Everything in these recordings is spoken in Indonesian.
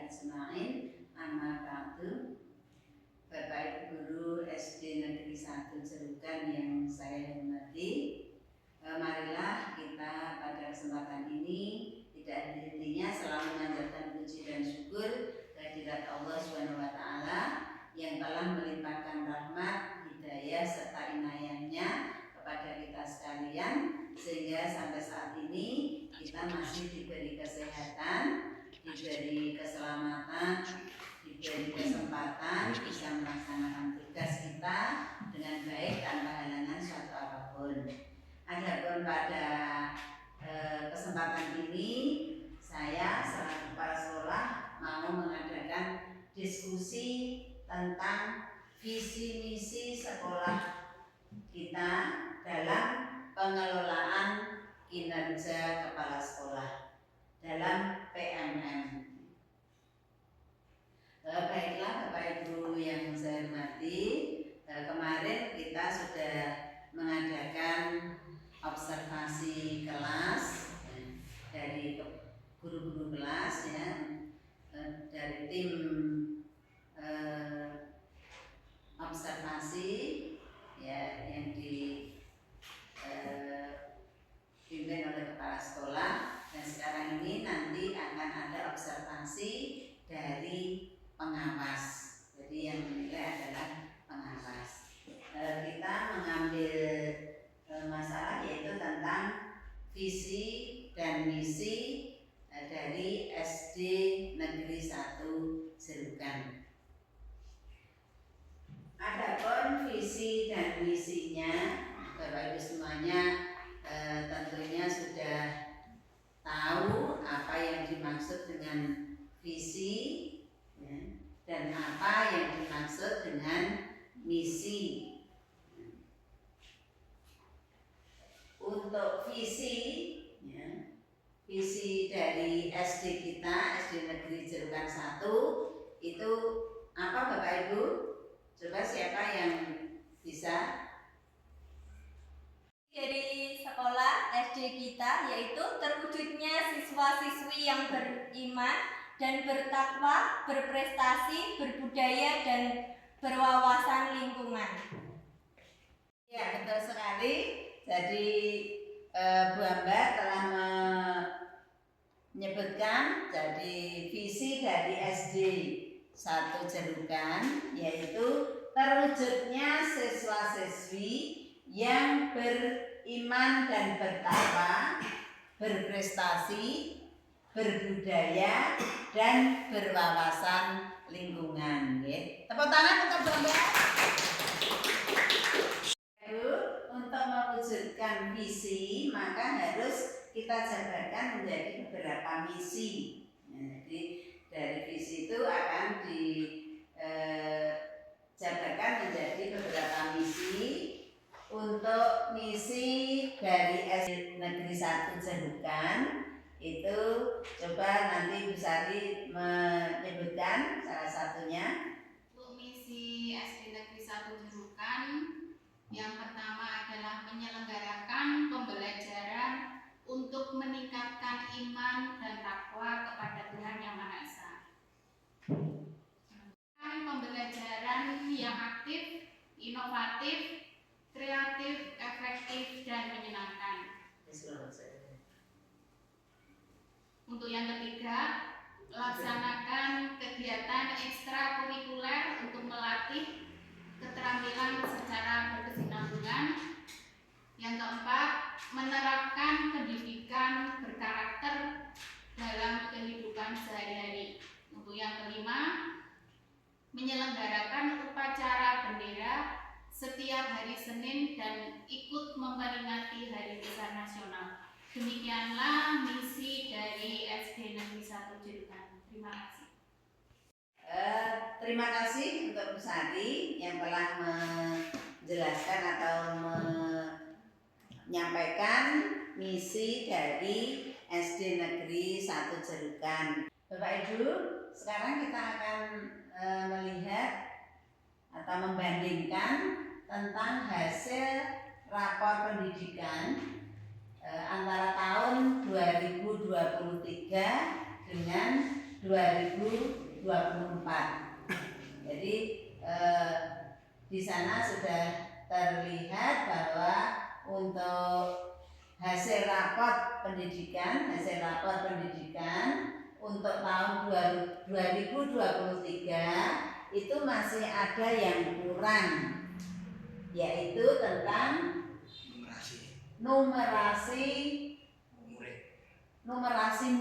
ajma'in. Amma ba'du. Bapak Ibu Guru SD Negeri 1 Cerukan yang saya hormati, marilah kita pada kesempatan ini tidak henti-hentinya selalu menyanjungkan puji dan syukur kehadirat Allah SWT yang telah melimpahkan rahmat, hidayah serta inayahnya kepada kita sekalian, sehingga sampai saat ini kita masih diberi kesehatan, diberi keselamatan, diberi kesempatan bisa melaksanakan tugas kita dengan baik tanpa halangan suatu apapun. Adapun pada kesempatan ini saya selaku kepala sekolah mau mengadakan diskusi tentang visi misi sekolah kita dalam pengelolaan kinerja kepala sekolah dalam PMM. Baiklah Bapak Ibu yang saya hormati, kemarin kita sudah mengadakan observasi kelas dari guru-guru kelas ya, dari tim observasi ya yang dipimpin oleh kepala sekolah, dan sekarang ini nanti akan ada observasi dari pengawas. Jadi yang menilai adalah pengawas. Kita mengambil masalah yaitu tentang visi dan misi dari SD Negeri 1 Cerukan. Adapun visi dan misinya, Bapak Ibu semuanya tentunya sudah tahu apa yang dimaksud dengan visi ya, dan apa yang dimaksud dengan misi. Untuk visi ya, visi dari SD kita, SD Negeri Cerukan 1 itu apa Bapak Ibu? Coba siapa yang bisa? Dari sekolah SD kita yaitu terwujudnya siswa-siswi yang beriman dan bertakwa, berprestasi, berbudaya, dan berwawasan lingkungan. Ya, betul sekali. Jadi Bu Amba telah menyebutkan jadi visi dari SD 1 Cerukan yaitu terwujudnya siswa-siswi yang beriman dan bertakwa, berprestasi, berbudaya, dan berwawasan lingkungan. Tepuk tangan untuk Bu Amba. Untuk mewujudkan visi maka harus kita jabarkan menjadi beberapa misi. Jadi dari visi itu akan dijabarkan menjadi beberapa misi. Untuk misi dari SD Negeri 1 Cerukan itu coba nanti Bu Sari menyebutkan salah satunya. Untuk misi SD Negeri 1 Cerukan yang pertama adalah menyelenggarakan pembelajaran untuk meningkatkan iman dan takwa kepada Tuhan Yang Maha Esa. Pembelajaran yang aktif, inovatif, kreatif, efektif, dan menyenangkan. Untuk yang ketiga, laksanakan kegiatan ekstrakurikuler untuk melatih keterampilan secara berkesinambungan. Yang keempat, menerapkan pendidikan berkarakter dalam kehidupan sehari-hari. Untuk yang kelima, menyelenggarakan upacara bendera setiap hari Senin dan ikut memperingati Hari Besar Nasional. Demikianlah misi dari SD Negeri 1 Cerukan. Terima kasih. Terima kasih untuk Bu Sari yang telah menjelaskan atau menyampaikan misi dari SD Negeri 1 Cerukan. Bapak Ibu, sekarang kita akan melihat atau membandingkan tentang hasil rapor pendidikan antara tahun 2023 dengan 2024. Jadi di sana sudah terlihat bahwa untuk hasil rapor pendidikan untuk tahun 2023 itu masih ada yang kurang, yaitu tentang numerasi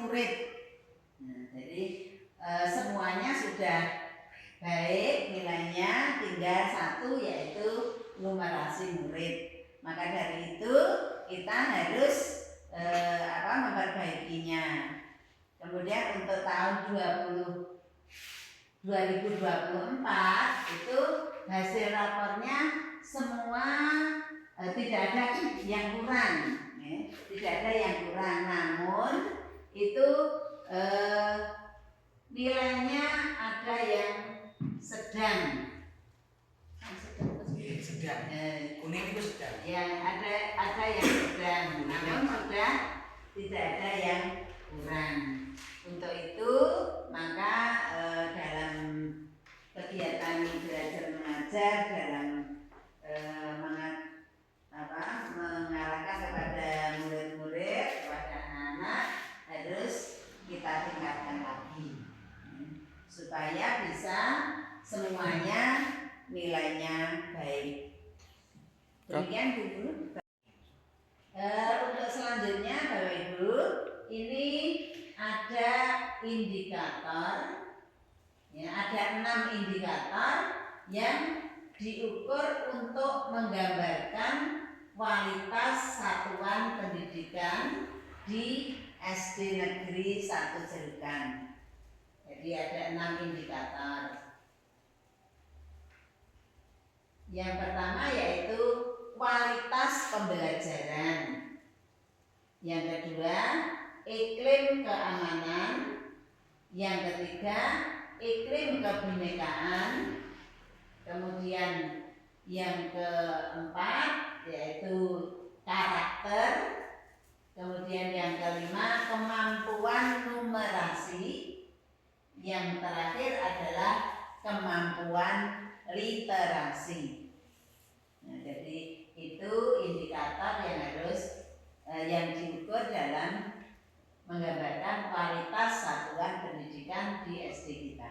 murid. Nah, jadi semuanya sudah baik nilainya, tinggal satu yaitu numerasi murid. Maka dari itu kita harus memperbaikinya. Kemudian untuk tahun 2024 itu hasil rapornya semua tidak ada yang kurang, namun itu nilainya ada yang sedang. Kuning itu sedang. Ya, ada yang sedang, namun sudah tidak ada yang kurang. Untuk itu maka dalam kegiatan belajar mengajar dalam mengarahkan kepada murid-murid, kepada anak-anak harus kita tingkatkan lagi supaya bisa semuanya nilainya baik. Demikian dulu. Untuk selanjutnya Bapak Ibu, ini ada indikator, ya, ada 6 indikator yang diukur untuk menggambarkan kualitas satuan pendidikan di SD Negeri 1 Cerukan. Jadi ada 6 indikator. Yang pertama yaitu kualitas pembelajaran. Yang kedua, iklim keamanan. Yang ketiga, iklim kebinekaan. Kemudian yang keempat yaitu karakter. Kemudian yang kelima, kemampuan numerasi. Yang terakhir adalah kemampuan literasi. Nah, jadi itu indikator yang harus yang diukur dalam menggambarkan kualitas satuan pendidikan di SD kita.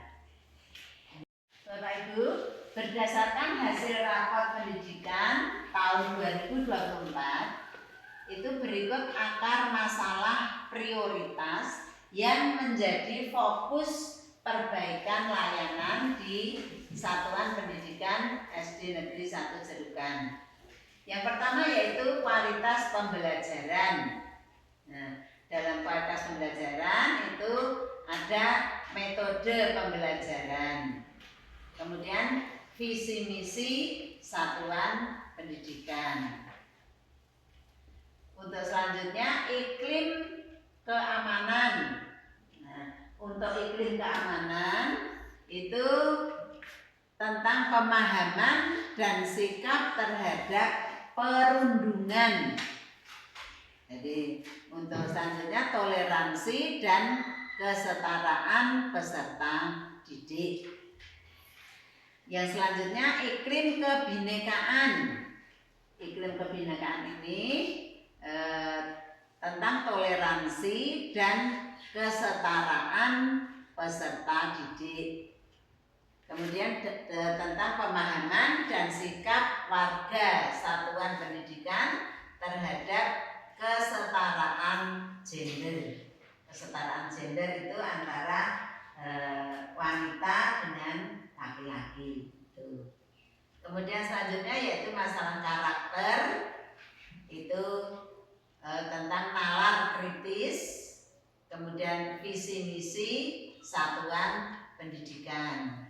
Bapak Ibu, berdasarkan hasil rapor pendidikan tahun 2024 itu berikut akar masalah prioritas yang menjadi fokus perbaikan layanan di Satuan Pendidikan SD Negeri 1 Cerukan. Yang pertama yaitu kualitas pembelajaran. Nah, dalam kualitas pembelajaran itu ada metode pembelajaran. Kemudian visi misi Satuan Pendidikan. Untuk selanjutnya iklim keamanan. Untuk iklim keamanan itu tentang pemahaman dan sikap terhadap perundungan. Jadi untuk selanjutnya toleransi dan kesetaraan peserta didik. Yang selanjutnya iklim kebinekaan. Iklim kebinekaan ini tentang toleransi dan kesetaraan peserta didik. Kemudian tentang pemahaman dan sikap warga Satuan Pendidikan terhadap kesetaraan gender. Kesetaraan gender itu antara wanita dengan laki-laki. Kemudian selanjutnya yaitu masalah karakter. Itu tentang nalar kritis. Kemudian visi misi Satuan Pendidikan.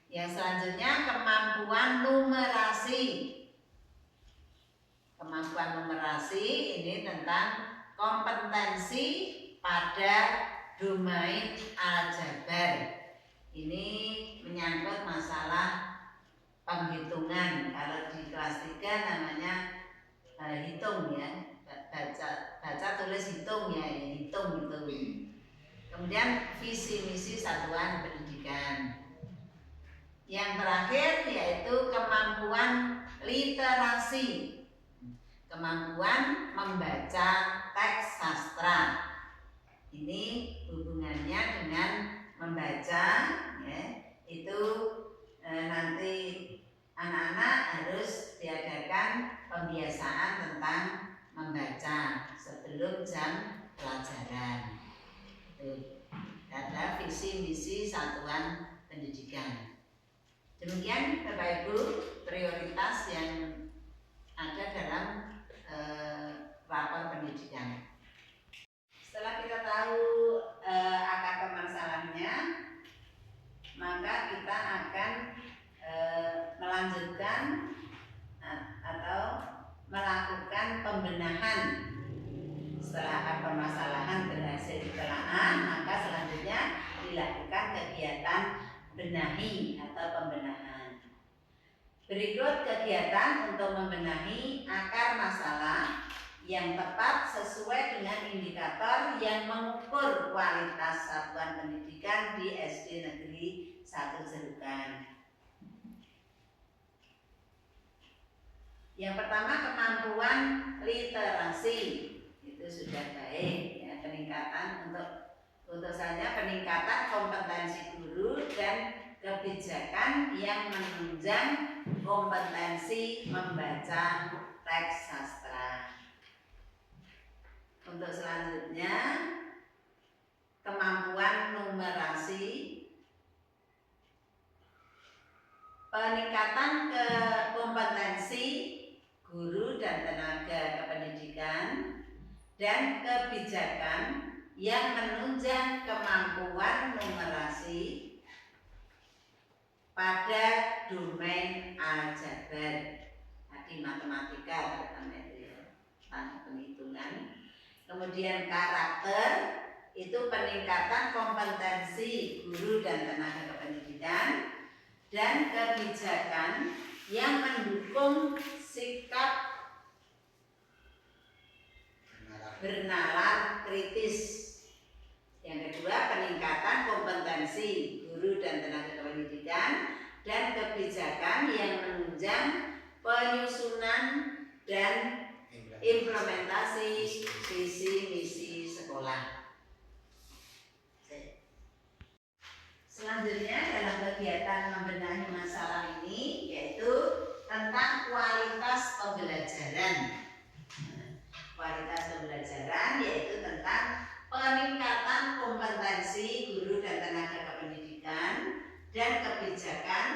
Yang selanjutnya kemampuan numerasi. Kemampuan numerasi ini tentang kompetensi pada domain aljabar. Ini menyangkut masalah penghitungan. Kalau di kelas 3 namanya hitung ya. Baca tulis hitung ya, hitung itu. Kemudian visi misi satuan pendidikan. Yang terakhir yaitu kemampuan literasi, kemampuan membaca teks sastra. Ini hubungannya dengan membaca, ya, itu nanti anak-anak harus diadakan pembiasaan tentang membaca sebelum jam pelajaran. Itu ada visi misi satuan pendidikan. Demikian Bapak Ibu prioritas yang ada dalam rapor pendidikan. Setelah kita tahu akar permasalahannya, maka kita akan melanjutkan atau melakukan pembenahan. Setelah akar permasalahan berhasil ditelaah, maka selanjutnya dilakukan kegiatan benahi atau pembenahan. Berikut kegiatan untuk membenahi akar masalah yang tepat sesuai dengan indikator yang mengukur kualitas satuan pendidikan di SD Negeri 1 Jerukan. Yang pertama, kemampuan literasi. Itu sudah baik, ya, peningkatan untuk saja peningkatan kompetensi guru dan kebijakan yang menunjang kompetensi membaca teks sastra. Untuk selanjutnya, kemampuan numerasi, peningkatan kompetensi guru dan tenaga kependidikan dan kebijakan yang menunjang kemampuan numerasi pada domain aljabar, tadi matematika terutama itu ya, tentang penghitungan. Kemudian karakter itu peningkatan kompetensi guru dan tenaga kependidikan dan kebijakan yang mendukung sikap bernalar kritis. Yang kedua, peningkatan kompetensi guru dan tenaga kependidikan dan kebijakan yang menunjang penyusunan dan implementasi visi misi sekolah. Selanjutnya dalam kegiatan membenahi masalah ini yaitu tentang kualitas pembelajaran. Kualitas pembelajaran yaitu tentang peningkatan kompetensi guru dan tenaga kependidikan dan kebijakan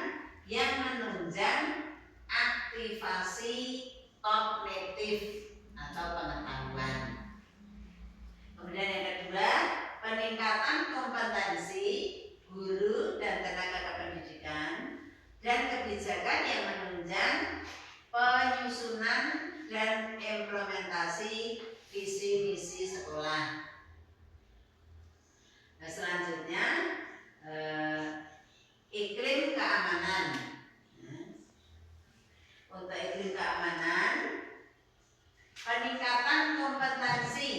yang menunjang aktivasi kognitif atau pengetahuan. Kemudian yang kedua, peningkatan kompetensi guru dan tenaga kependidikan dan kebijakan yang menunjang penyusunan dan implementasi visi misi sekolah. Nah, selanjutnya iklim keamanan. Untuk iklim keamanan, peningkatan kompetensi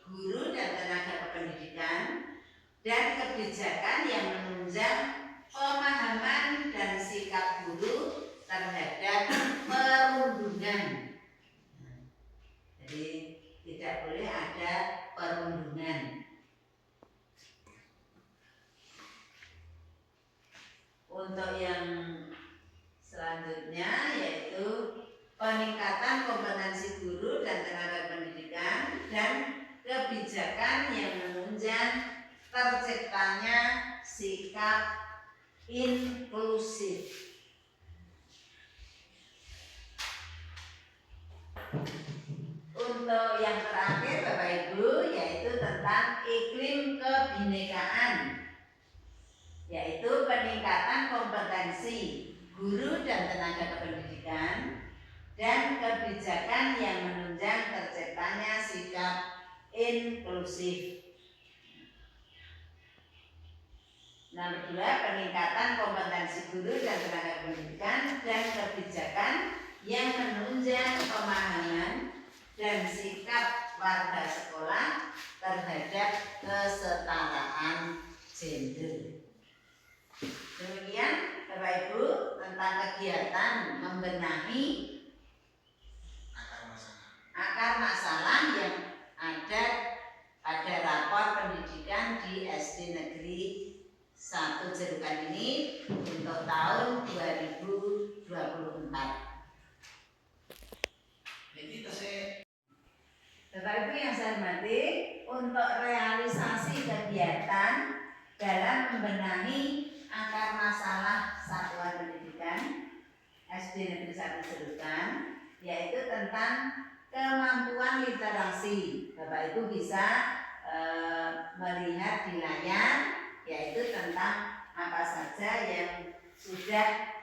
guru dan tenaga kependidikan dan kebijakan yang menunjang pemahaman dan sikap guru terhadap perundungan. Jadi tidak boleh ada perundungan. Untuk yang selanjutnya yaitu peningkatan kompetensi guru dan tenaga pendidikan dan kebijakan yang menunjang terciptanya sikap inklusif. Untuk yang terakhir Bapak Ibu yaitu tentang iklim kebinekaan, yaitu peningkatan kompetensi guru dan tenaga kependidikan dan kebijakan yang menunjang terciptanya sikap inklusif. Nomor 2, peningkatan kompetensi guru dan tenaga pendidikan dan kebijakan yang menunjang pemahaman dan sikap warga sekolah terhadap kesetaraan gender. Demikian Bapak Ibu tentang kegiatan membenahi akar masalah yang ada pada rapor pendidikan di SD Negeri 1 Jerukan ini untuk tahun 2024. Bapak Ibu yang saya hormati, untuk realisasi kegiatan dalam membenahi akar masalah satuan pendidikan SD Negeri 1 Jerukan, yaitu tentang kemampuan literasi. Bapak Ibu bisa melihat di layar, yaitu tentang apa saja yang sudah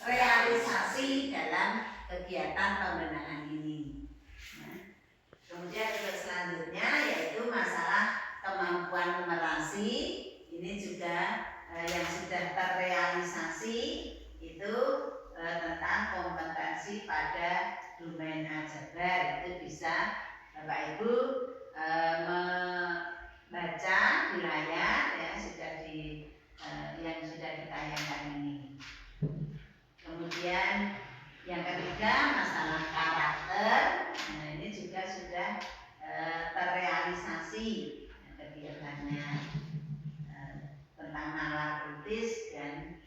terrealisasi dalam kegiatan pembenahan ini. Kemudian untuk selanjutnya yaitu masalah kemampuan numerasi. Ini juga yang sudah terrealisasi itu tentang kompetensi pada domain aljabar. Itu bisa Bapak Ibu membaca di layar ya, yang sudah ditayangkan ini. Kemudian yang ketiga masalah karakter. Nah, ini juga sudah terrealisasi kegiatannya tentang nalar kritis dan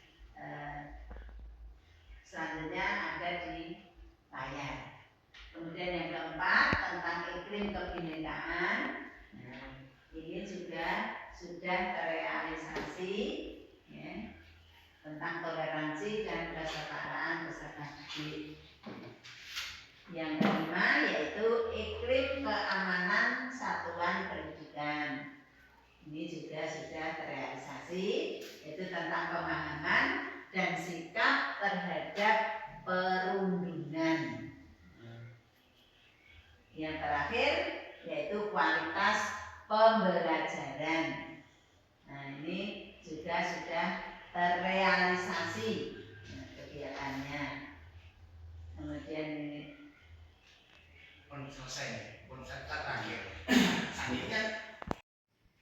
selanjutnya ada di layar. Kemudian yang keempat tentang iklim kebinekaan. Nah, ini juga sudah terrealisasi ya, tentang toleransi dan kesetaraan peserta didik. Yang kelima yaitu iklim keamanan satuan pendidikan. Ini juga sudah terrealisasi, yaitu tentang pemahaman dan sikap terhadap perundungan. Yang terakhir yaitu kualitas pembelajaran. Nah, ini juga sudah terrealisasi kegiatannya. Kemudian ini selesai, terakhir. Selanjutnya.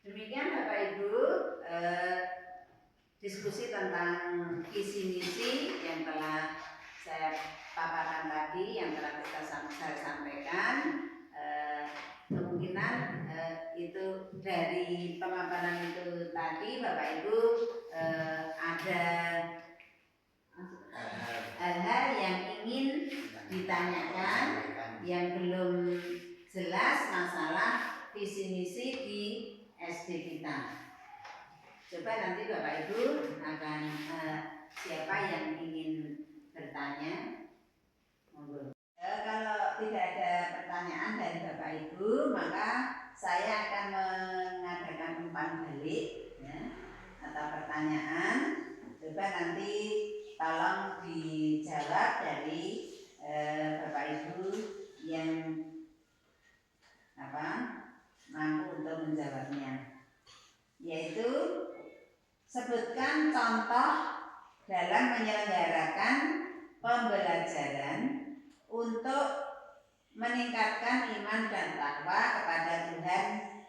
Demikian Bapak Ibu diskusi tentang visi misi yang telah saya paparkan tadi, yang telah saya sampaikan. Kemungkinan itu dari pemaparan itu tadi Bapak Ibu ada hal-hal yang ingin ditanyakan yang belum jelas masalah visi misi di SD kita. Coba nanti Bapak Ibu akan siapa yang ingin bertanya, monggo. Kalau tidak ada pertanyaan dari Bapak Ibu, maka saya akan mengadakan umpan balik ya, atau pertanyaan. Coba nanti tolong dijawab dari Bapak Ibu yang mampu untuk menjawabnya. Yaitu sebutkan contoh dalam menyelenggarakan pembelajaran untuk meningkatkan iman dan takwa kepada Tuhan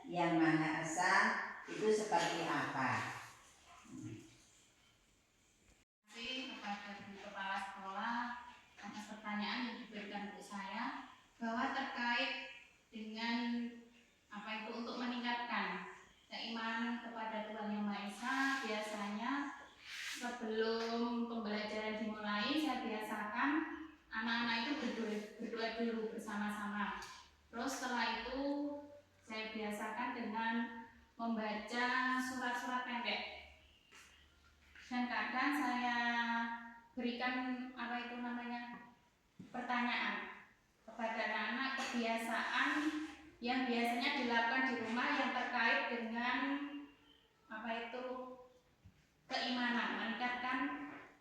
Yang Maha Esa itu seperti apa? Terima kasih kepada Bu Kepala Sekolah atas pertanyaan yang diberikan untuk saya, bahwa terkait dengan apa itu untuk meningkatkan keimanan kepada Tuhan Yang Maha Esa. Biasanya sebelum pembelajaran dimulai, saya biasakan anak-anak itu berdoa dulu bersama-sama. Terus setelah itu saya biasakan dengan membaca surat-surat pendek. Dan kadang saya berikan pertanyaan kepada anak-anak, kebiasaan yang biasanya dilakukan di rumah yang terkait dengan keimanan, meningkatkan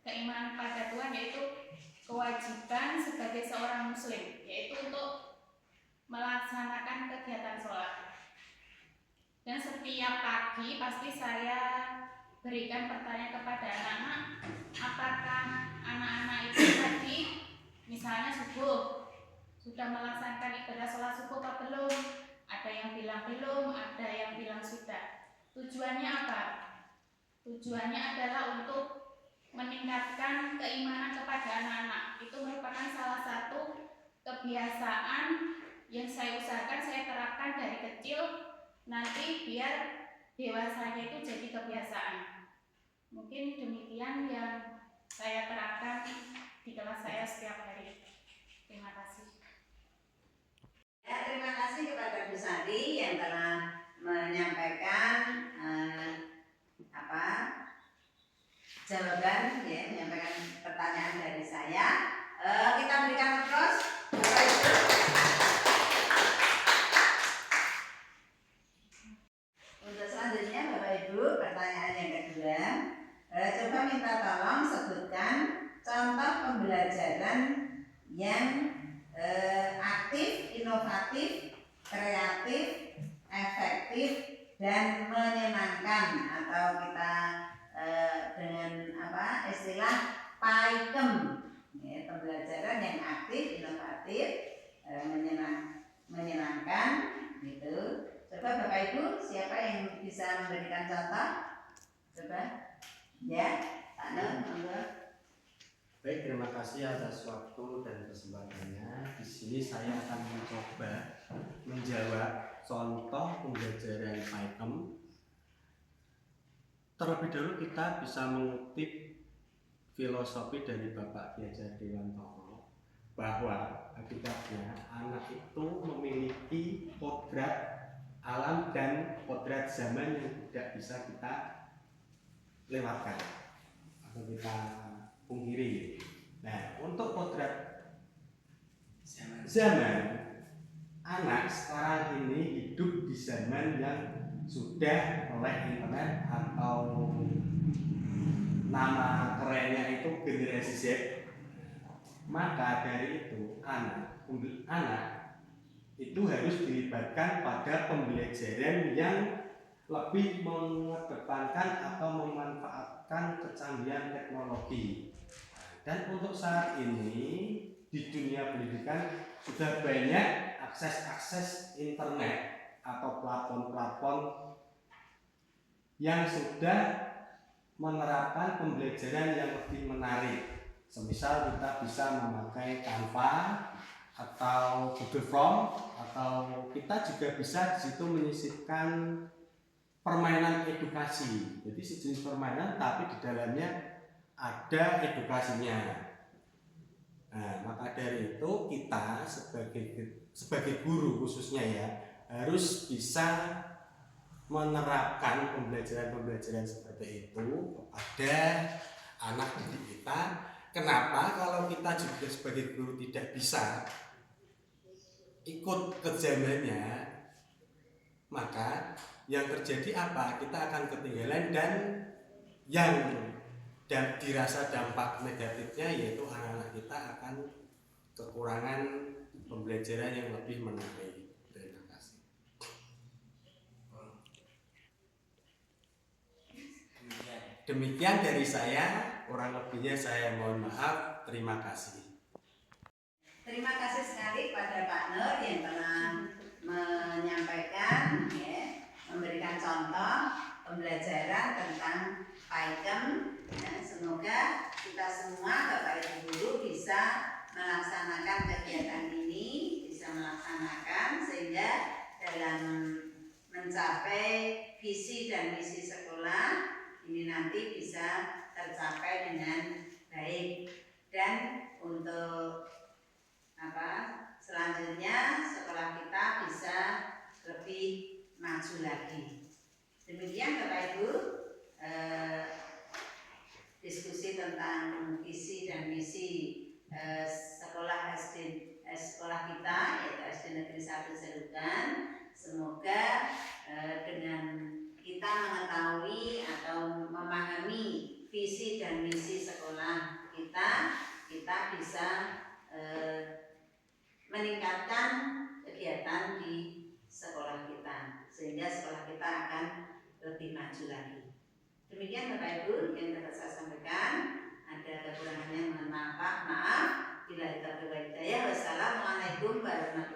keimanan pada Tuhan, yaitu kewajiban sebagai seorang muslim, yaitu untuk melaksanakan kegiatan sholat. Dan setiap pagi pasti saya berikan pertanyaan kepada anak-anak, apakah anak-anak itu tadi misalnya subuh sudah melaksanakan ibadah sholat subuh atau belum. Ada yang bilang belum, ada yang bilang sudah. Tujuannya apa? Tujuannya adalah untuk meningkatkan keimanan kepada anak-anak. Itu merupakan salah satu kebiasaan yang saya usahakan saya terapkan dari kecil, nanti biar dewasanya itu jadi kebiasaan. Mungkin demikian yang saya terapkan di kelas saya setiap hari. Terima kasih. Ya, terima kasih kepada Bu Sari yang telah menyampaikan jawaban, ya, menyampaikan pertanyaan dari saya. Kita berikan applause, Bapak Ibu. Untuk selanjutnya, Bapak Ibu, pertanyaan yang kedua. Coba minta tolong sebutkan contoh pembelajaran yang aktif, inovatif, kreatif, efektif, dan menyenangkan, atau kita dengan istilah PAIKEM, ya, pembelajaran yang aktif, inovatif, menyenangkan, gitu. Coba Bapak Ibu, siapa yang bisa memberikan contoh? Coba, ya, Pak Nur, monggo. Baik, terima kasih atas waktu dan kesempatannya. Di sini saya akan mencoba menjawab contoh pembelajaran PAIKEM. Terlebih dahulu kita bisa mengutip filosofi dari Bapak Ki Hajar Dewantoro bahwa hakikatnya anak itu memiliki kodrat alam dan kodrat zaman yang tidak bisa kita lewatkan atau kita pungkiri. Nah, untuk kodrat zaman, anak sekarang ini hidup di zaman yang sudah oleh internet atau nama kerennya itu generasi Z. Maka dari itu anak itu harus dilibatkan pada pembelajaran yang lebih mengedepankan atau memanfaatkan kecanggihan teknologi. Dan untuk saat ini di dunia pendidikan sudah banyak akses internet atau platform-platform yang sudah menerapkan pembelajaran yang lebih menarik. Semisal kita bisa memakai Canva atau Google Form, atau kita juga bisa di situ menyisipkan permainan edukasi. Jadi sejenis permainan tapi di dalamnya ada edukasinya. Nah, maka dari itu kita sebagai guru khususnya ya harus bisa menerapkan pembelajaran seperti itu kepada anak didik kita. Kenapa? Kalau kita juga sebagai guru tidak bisa ikut ke zamannya, maka yang terjadi apa? Kita akan ketinggalan, dan yang dirasa dampak negatifnya yaitu anak-anak kita akan kekurangan pembelajaran yang lebih menarik. Terima kasih. Demikian dari saya, kurang lebihnya saya mohon maaf. Terima kasih. Terima kasih sekali kepada Pak Nur yang telah menyampaikan, ya, memberikan contoh pembelajaran tentang PAIKEM. Ya, semoga kita semua Bapak Ibu guru bisa melaksanakan kegiatan ini, bisa melaksanakan sehingga dalam mencapai visi dan misi sekolah ini nanti bisa tercapai dengan baik. Dan untuk selanjutnya sekolah kita bisa lebih maju lagi. Demikian Bapak Ibu, diskusi tentang visi dan misi sekolah kita, yaitu SD Negeri 1 Serukan. Semoga dengan kita mengetahui atau memahami visi dan misi sekolah kita bisa meningkatkan kegiatan di sekolah kita sehingga sekolah kita akan lebih maju lagi. Demikian Bapak Ibu yang dapat saya sampaikan. Ada kekurangannya mohon maaf. Bila kita berhidayah. Wassalamualaikum warahmatullahi wabarakatuh.